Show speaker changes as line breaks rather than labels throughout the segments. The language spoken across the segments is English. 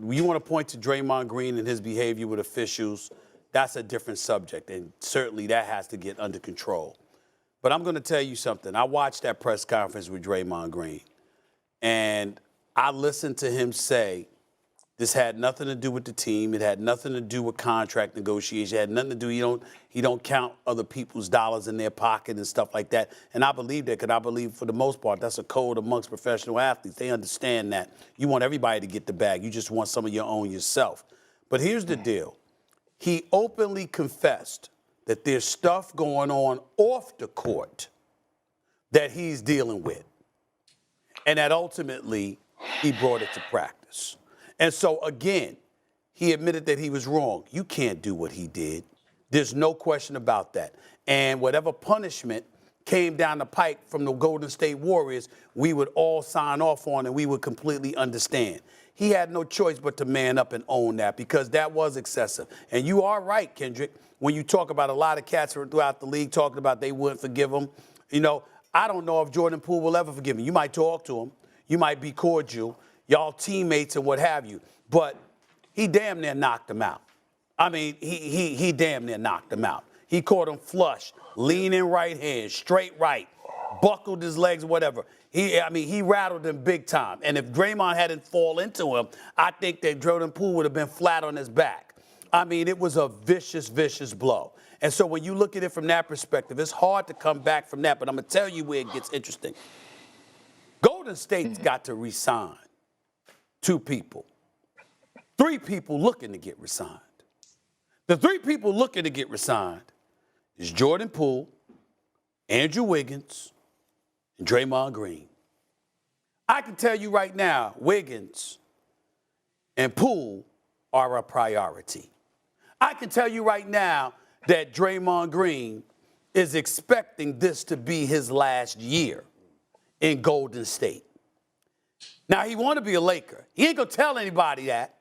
you want to point to Draymond Green and his behavior with officials, that's a different subject, and certainly that has to get under control. But I'm going to tell you something. I watched that press conference with Draymond Green, and I listened to him say this had nothing to do with the team. It had nothing to do with contract negotiation. It had nothing to do, he don't count other people's dollars in their pocket and stuff like that. And I believe that because I believe for the most part that's a code amongst professional athletes. They understand that. You want everybody to get the bag. You just want some of your own yourself. But here's the deal. He openly confessed that there's stuff going on off the court that he's dealing with. And that ultimately he brought it to practice. And so, again, he admitted that he was wrong. You can't do what he did. There's no question about that. And whatever punishment came down the pike from the Golden State Warriors, we would all sign off on and we would completely understand. He had no choice but to man up and own that because that was excessive. And you are right, Kendrick, when you talk about a lot of cats throughout the league talking about they wouldn't forgive him. I don't know if Jordan Poole will ever forgive him. You might talk to him. You might be cordial. Y'all teammates and what have you. But he damn near knocked him out. I mean, he damn near knocked him out. He caught him flush, leaning right hand, straight right, buckled his legs, whatever. He rattled him big time. And if Draymond hadn't fall into him, I think that Jordan Poole would have been flat on his back. I mean, it was a vicious, vicious blow. And so when you look at it from that perspective, it's hard to come back from that. But I'm going to tell you where it gets interesting. Golden State's got to re-sign 2 people. 3 people looking to get re-signed. The 3 people looking to get re-signed is Jordan Poole, Andrew Wiggins, and Draymond Green. I can tell you right now, Wiggins and Poole are a priority. I can tell you right now that Draymond Green is expecting this to be his last year in Golden State. Now, he want to be a Laker. He ain't going to tell anybody that,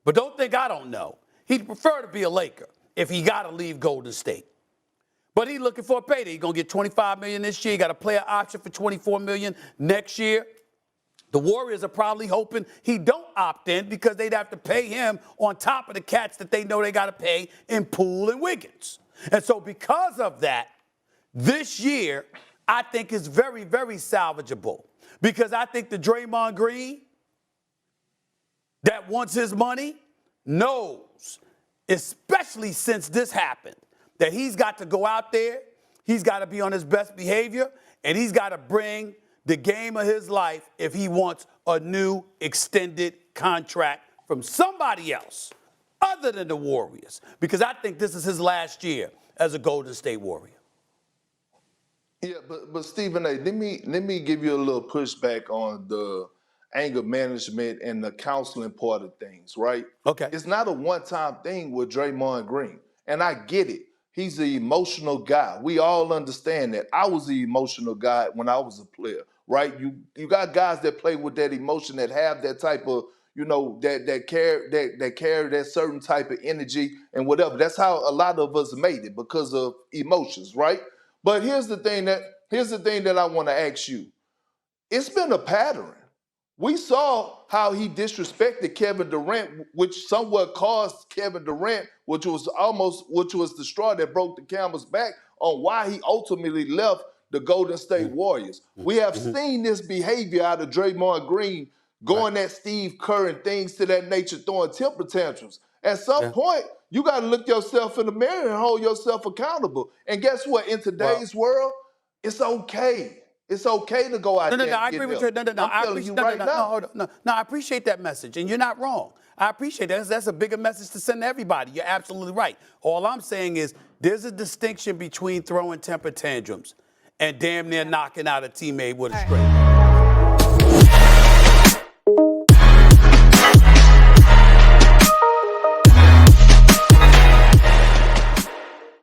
but don't think I don't know. He'd prefer to be a Laker if he got to leave Golden State. But he's looking for a payday. He's going to get $25 million this year. He got a player option for $24 million next year. The Warriors are probably hoping he don't opt in because they'd have to pay him on top of the cats that they know they got to pay in Poole and Wiggins. And so because of that, this year, I think is very, very salvageable. Because I think the Draymond Green that wants his money knows, especially since this happened, that he's got to go out there, he's got to be on his best behavior, and he's got to bring the game of his life if he wants a new extended contract from somebody else other than the Warriors. Because I think this is his last year as a Golden State Warrior.
Yeah, but Stephen A., let me give you a little pushback on the anger management and the counseling part of things, right?
Okay.
It's not a one-time thing with Draymond Green, and I get it. He's an emotional guy. We all understand that. I was the emotional guy when I was a player, right? You got guys that play with that emotion, that have that type of, that carry that certain type of energy and whatever. That's how a lot of us made it, because of emotions, right? But here's the thing that I want to ask you. It's been a pattern. We saw how he disrespected Kevin Durant, which somewhat caused Kevin Durant, which was the straw that broke the camel's back on why he ultimately left the Golden State Warriors. We have seen this behavior out of Draymond Green going at Steve Kerr and things to that nature, throwing temper tantrums. At some point, you got to look yourself in the mirror and hold yourself accountable. And guess what? In today's world, it's okay. It's okay to go out there.
I agree with you. I appreciate that message, and you're not wrong. I appreciate that. That's a bigger message to send to everybody. You're absolutely right. All I'm saying is there's a distinction between throwing temper tantrums and damn near knocking out a teammate with a straight.